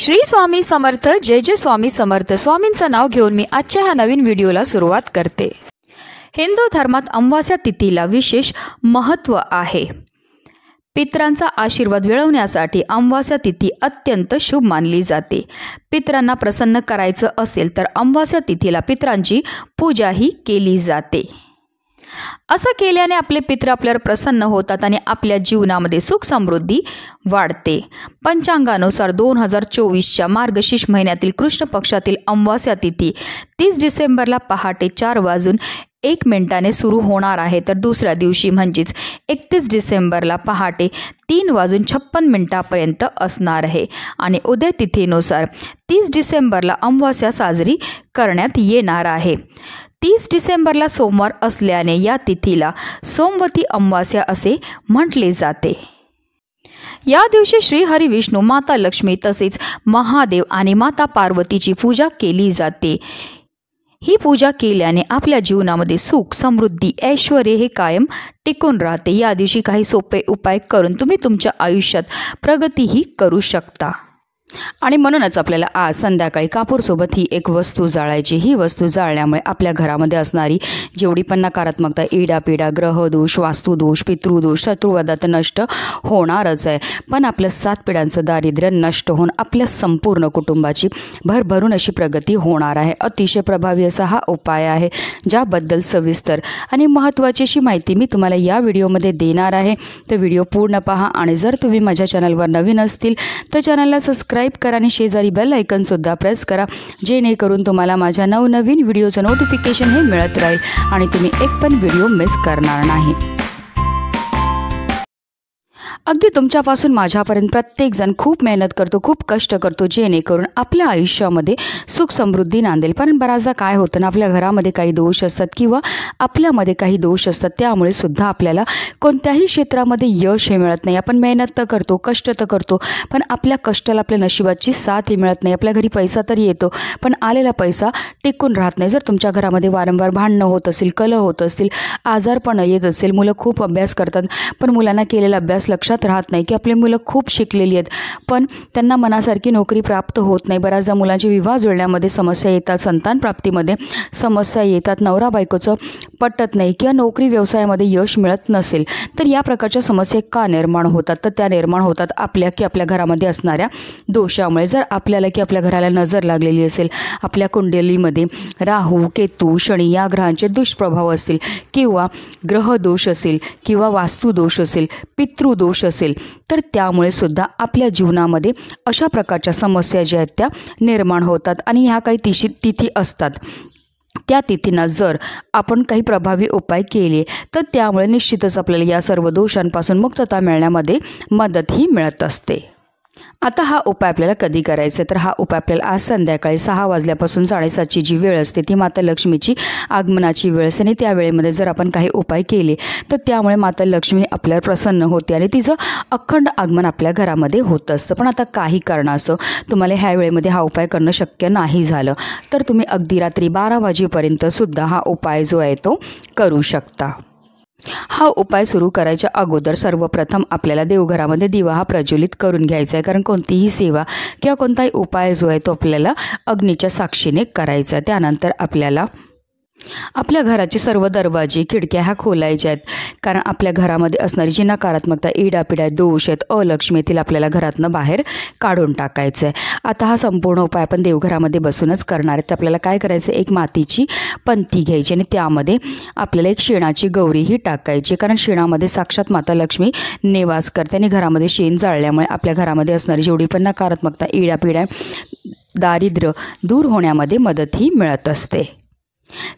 श्री स्वामी समर्थ. जय जय स्वामी समर्थ. स्वामींचं नाव घेऊन मी आजच्या ह्या नवीन व्हिडिओला सुरुवात करते. हिंदू धर्मात अमावास्या तिथीला विशेष महत्त्व आहे. पितरांचा आशीर्वाद मिळवण्यासाठी अमावास्या तिथी अत्यंत शुभ मानली जाते. पितरांना प्रसन्न करायचं असेल तर अमावास्या तिथीला पितरांची पूजाही केली जाते. असं केल्याने आपले पितर आपल्यावर प्रसन्न होतात आणि आपल्या जीवनामध्ये सुख समृद्धी वाढते. पंचांगानुसार 2024च्या मार्गशीर्ष महिन्यातील कृष्ण पक्षातील अमावास्या तिथी 30 डिसेंबरला पहाटे 4:01 सुरू होणार आहे, तर दुसऱ्या दिवशी म्हणजेच 31 डिसेंबरला पहाटे 3:56 असणार आहे. आणि उद्या तिथीनुसार 30 डिसेंबरला अमावास्या साजरी करण्यात येणार आहे. 30 डिसेंबरला सोमवार असल्याने या तिथीला सोमवती अमावास्या असे म्हटले जाते. या दिवशी श्री हरी विष्णू, माता लक्ष्मी तसेच महादेव आणि माता पार्वतीची पूजा केली जाते. ही पूजा केल्याने आपल्या जीवनामध्ये सुख, समृद्धी, ऐश्वर्य हे कायम टिकून राहते. या दिवशी काही सोपे उपाय करून तुम्ही तुमच्या आयुष्यात प्रगतीही करू शकता. आणि म्हणूनच आपल्याला आज संध्याकाळी कापूरसोबत ही एक वस्तू जाळायची. ही वस्तू जाळल्यामुळे आपल्या घरामध्ये असणारी जेवढी पण नकारात्मकता, इडापिडा, ग्रहदोष, वास्तुदोष, पितृदोष, शत्रुवधा तर नष्ट होणारच आहे, पण आपलं 7 पिढ्यांचं दारिद्र्य नष्ट होऊन आपल्या संपूर्ण कुटुंबाची भरभरून अशी प्रगती होणार आहे. अतिशय प्रभावी असा हा उपाय आहे, ज्याबद्दल सविस्तर आणि महत्त्वाची अशी माहिती मी तुम्हाला या व्हिडिओमध्ये देणार आहे. तर व्हिडिओ पूर्ण पहा. आणि जर तुम्ही माझ्या चॅनलवर नवीन असतील तर चॅनलला सबस्क्राईब करा आणि शेजारी बेल आयकॉन सुद्धा प्रेस करा, जेणेकरून तुम्हाला माझ्या नवनवीन व्हिडिओचं नोटिफिकेशन हे मिळत राहील आणि तुम्ही एक पण व्हिडिओ मिस करणार नाही. अगदी तुमच्यापासून माझ्यापर्यंत प्रत्येकजण खूप मेहनत करतो, खूप कष्ट करतो, जेणेकरून आपल्या आयुष्यामध्ये सुख समृद्धी नांदेल. पण बऱ्याचदा काय होतं ना, आपल्या घरामध्ये काही दोष असतात किंवा आपल्यामध्ये काही दोष असतात, त्यामुळे सुद्धा आपल्याला कोणत्याही क्षेत्रामध्ये यश हे मिळत नाही. आपण मेहनत तर करतो, कष्ट तर करतो, पण आपल्या कष्टाला आपल्या नशिबाची साथ ही मिळत नाही. आपल्या घरी पैसा तर येतो, पण आलेला पैसा टिकून राहत नाही. जर तुमच्या घरामध्ये वारंवार भांडणं होत असतील, कलह होत असतील, आजारपण येत असेल, मुलं खूप अभ्यास करतात पण मुलांना केलेला अभ्यास लक्षात राहत नाही, की आपली मुलं खूप शिकलेली आहेत पण त्यांना मनासारखी नोकरी प्राप्त होत नाही. बऱ्याचदा मुलांचे विवाह जुळण्यामध्ये समस्या येतात, संतान प्राप्तीमध्ये समस्या येतात, नवरा बायकोचं पटत नाही किंवा नोकरी व्यवसायामध्ये यश मिळत नसेल, तर या प्रकारच्या समस्या का निर्माण होतात? तर त्या निर्माण होतात आपल्या घरामध्ये असणाऱ्या दोषामुळे. जर आपल्याला की आपल्या घराला नजर लागलेली असेल, आपल्या कुंडलीमध्ये राहू, केतू, शनी या ग्रहांचे दुष्प्रभाव असतील किंवा ग्रहदोष असेल किंवा वास्तुदोष असेल, पितृदोष असेल, तर त्यामुळे सुद्धा आपल्या जीवनामध्ये अशा प्रकारच्या समस्या ज्या आहेत त्या निर्माण होतात. आणि ह्या काही तिथी असतात, त्या तिथींना जर आपण काही प्रभावी उपाय केले तर त्यामुळे निश्चितच आपल्याला या सर्व दोषांपासून मुक्तता मिळण्यामध्ये मदतही मिळत असते. आता हा उपाय आपल्याला कधी करायचा? तर हा उपाय आपल्याला आज संध्याकाळी 6 वाजल्यापासून 7:30ची जी वेळ असते ती माता लक्ष्मीची आगमनाची वेळ असते आणि त्या वेळेमध्ये जर आपण काही उपाय केले तर त्यामुळे माता लक्ष्मी आपल्याला प्रसन्न होते आणि तिचं अखंड आगमन आपल्या घरामध्ये होत असतं. पण आता काही कारणास्तव तुम्हाला ह्या वेळेमध्ये हा उपाय करणं शक्य नाही झालं तर तुम्ही अगदी रात्री 12 वाजेपर्यंत सुद्धा हा उपाय जो आहे तो करू शकता. हा उपाय सुरू करायच्या अगोदर सर्वप्रथम आपल्याला देवघरामध्ये दिवा हा प्रज्वलित करून घ्यायचा आहे, कारण कोणतीही सेवा किंवा कोणताही उपाय जो आहे तो आपल्याला अग्नीच्या साक्षीने करायचा आहे. त्यानंतर आपल्याला आपल्या घराचे सर्व दरवाजे, खिडक्या ह्या खोलायच्या आहेत, कारण आपल्या घरामध्ये असणारी जी नकारात्मकता, इडापिडा, दोष आहेत, अलक्ष्मी येथील आपल्याला घरातनं बाहेर काढून टाकायचं आहे. आता हा संपूर्ण उपाय आपण देवघरामध्ये बसूनच करणार आहे. तर आपल्याला काय करायचं? एक मातीची पंती घ्यायची आणि त्यामध्ये आपल्याला एक शेणाची गौरी ही टाकायची, कारण शेणामध्ये साक्षात माता लक्ष्मी निवास करते आणि घरामध्ये शेण जाळल्यामुळे आपल्या घरामध्ये असणारी जेवढी पण नकारात्मकता, इडापिडा, दारिद्र्य दूर होण्यामध्ये मदतही मिळत असते.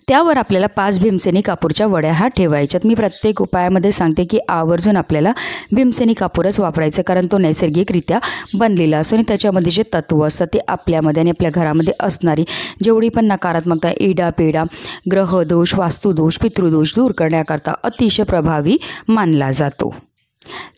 त्यावर आपल्याला 5 भीमसेनी कापूरच्या वड्या ह्या ठेवायच्यात. मी प्रत्येक उपायामध्ये सांगते की आवर्जून आपल्याला भीमसेनी कापूरच वापरायचं, कारण तो नैसर्गिकरित्या बनलेला असतो आणि त्याच्यामध्ये जे तत्व असतात ते आपल्यामध्ये आणि आपल्या घरामध्ये असणारी जेवढी पण नकारात्मकता, इडापिडा, ग्रहदोष, वास्तुदोष, पितृदोष दूर करण्याकरता अतिशय प्रभावी मानला जातो.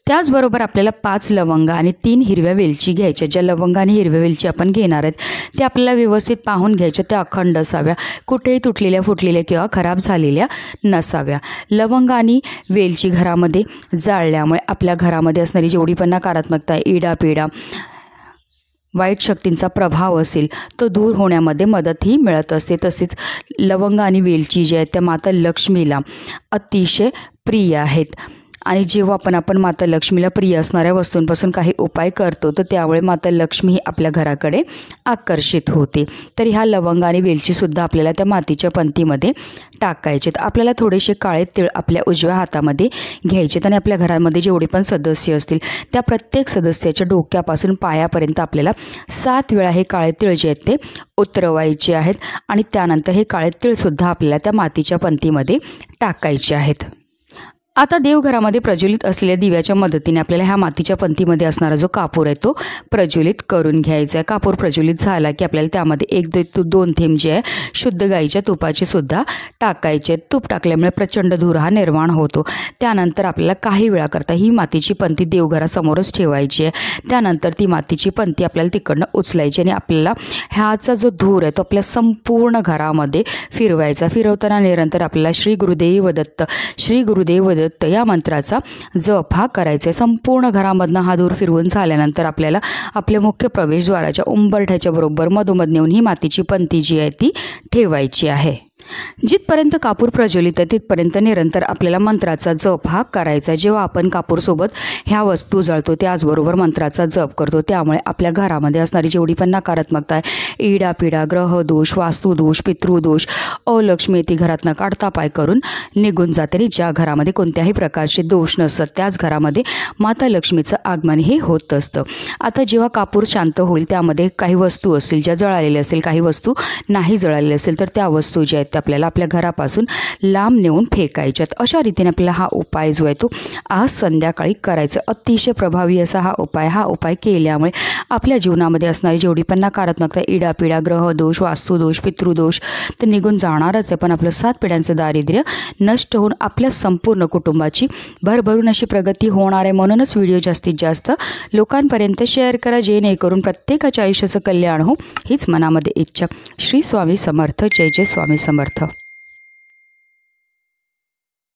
त्याचबरोबर आपल्याला 5 लवंग आणि 3 हिरव्या वेलची घ्यायच्या. ज्या लवंग आणि हिरव्या वेलची आपण घेणार आहेत त्या आपल्याला व्यवस्थित पाहून घ्यायच्या, त्या अखंड असाव्या, कुठेही तुटलेल्या, फुटलेल्या किंवा खराब झालेल्या नसाव्या. लवंग आणि वेलची घरामध्ये जाळल्यामुळे आपल्या घरामध्ये असणारी जेवढी पण नकारात्मकता, इडापिडा, वाईट शक्तींचा प्रभाव असेल तो दूर होण्यामध्ये मदतही मिळत असते। तसेच लवंग आणि वेलची जी आहेत त्या माता लक्ष्मीला अतिशय प्रिय आहेत आणि जेव्हा आपण माता लक्ष्मीला प्रिय असणाऱ्या वस्तूंपासून काही उपाय करतो तर त्यामुळे माता लक्ष्मी ही आपल्या घराकडे आकर्षित होते। तर ह्या लवंग आणि वेलचीसुद्धा आपल्याला त्या मातीच्या पंतीमध्ये टाकायचेत। आपल्याला थोडेसे काळे तीळ आपल्या उजव्या हातामध्ये घ्यायचेत आणि आपल्या घरामध्ये जेवढे पण सदस्य असतील त्या प्रत्येक सदस्याच्या डोक्यापासून पायापर्यंत आपल्याला 7 वेळा हे काळे तीळ जे आहेत ते उतरवायचे आहेत आणि त्यानंतर हे काळे तीळसुद्धा आपल्याला त्या मातीच्या पंतीमध्ये टाकायचे आहेत। आता देवघरामध्ये प्रज्वलित असलेल्या दिव्याच्या मदतीने आपल्याला ह्या मातीच्या पंतीमध्ये असणारा जो कापूर आहे तो प्रज्वलित करून घ्यायचा आहे। कापूर प्रज्वलित झाला की आपल्याला त्यामध्ये 1-2 थेंब जे आहे शुद्ध गाईच्या तुपाचे सुद्धा टाकायचे। तूप टाकल्यामुळे प्रचंड धूर हा निर्माण होतो। त्यानंतर आपल्याला काही वेळाकरता ही मातीची पंती देवघरासमोरच ठेवायची आहे। त्यानंतर ती मातीची पंती आपल्याला तिकडनं उचलायची आणि आपल्याला ह्याचा जो धूर आहे तो आपल्या संपूर्ण घरामध्ये फिरवायचा। फिरवताना निरंतर आपल्याला श्री गुरुदेव दत्त, श्री गुरुदेव दत्त या मंत्राचा जप हा करायचा आहे। संपूर्ण घरामधनं हा धूर फिरवून झाल्यानंतर आपल्याला आपल्या मुख्य प्रवेशद्वाराच्या उंबरठ्याच्या बरोबर मधोमध नेऊन ही मातीची पंती जी आहे ती ठेवायची आहे। जिथपर्यंत कापूर प्रज्वलित आहे तिथपर्यंत निरंतर आपल्याला मंत्राचा जप हा करायचा। जेव्हा आपण कापूरसोबत ह्या वस्तू जळतो त्याचबरोबर मंत्राचा जप करतो त्यामुळे आपल्या घरामध्ये असणारी जेवढी पण नकारात्मकता आहे, इडापिडा, ग्रहदोष, वास्तुदोष, पितृदोष, अलक्ष्मी ती घरातनं काढता पाय करून निघून जाते आणि ज्या घरामध्ये कोणत्याही प्रकारचे दोष नसतात त्याच घरामध्ये माता लक्ष्मीचं आगमन हे होत असतं। आता जेव्हा कापूर शांत होईल त्यामध्ये काही वस्तू असतील ज्या जळालेल्या असतील, काही वस्तू नाही जळालेल्या असेल तर त्या वस्तू ज्या आहेत आपल्याला आपल्या घरापासून लांब नेऊन फेकायच्यात। अशा रीतीने आपल्याला हा उपाय जो आहे तो आज संध्याकाळी करायचा। अतिशय प्रभावी असा हा उपाय केल्यामुळे आपल्या जीवनामध्ये असणारी जेवढी पण नकारात्मकता, इडापिडा, ग्रहदोष, वास्तुदोष, पितृदोष तर निघून जाणारच आहे, पण आपलं 7 पिढ्यांचं दारिद्र्य नष्ट होऊन आपल्या संपूर्ण कुटुंबाची भरभरून अशी प्रगती होणार आहे। म्हणूनच व्हिडिओ जास्तीत जास्त लोकांपर्यंत शेअर करा जेणेकरून प्रत्येकाच्या आयुष्याचं कल्याण हो हीच मनामध्ये इच्छा। श्री स्वामी समर्थ। जय जय स्वामी समर्थ।